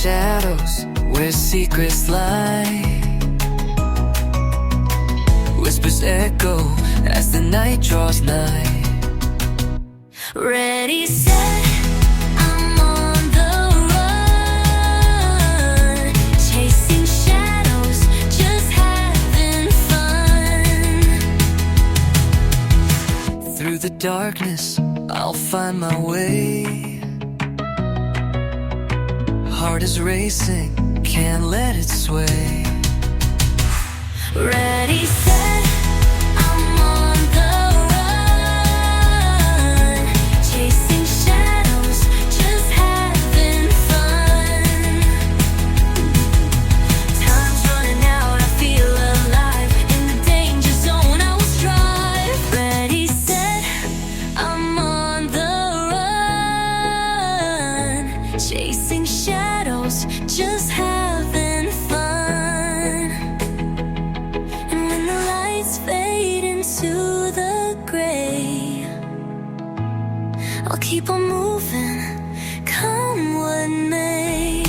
shadows where secrets lie. Whispers echo as the night draws nigh. Ready, set, I'm on the run. Chasing shadows, just having fun. Through the darkness, I'll find my way. Heart is racing, can't let it sway. Ready, set, I'm on the run. Chasing shadows, just having fun. Time's running out, I feel alive. In the danger zone, I will strive. Ready, set, I'm on the run. Chasing shadows, just having fun. Fade into the gray, I'll keep on moving, come what may.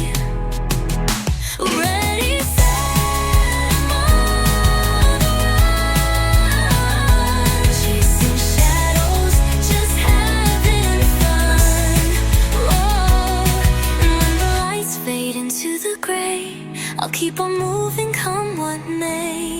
Ready, set, I'm on the run. Chasing shadows, just having fun. Oh, and when the lights fade into the gray, I'll keep on moving, come what may.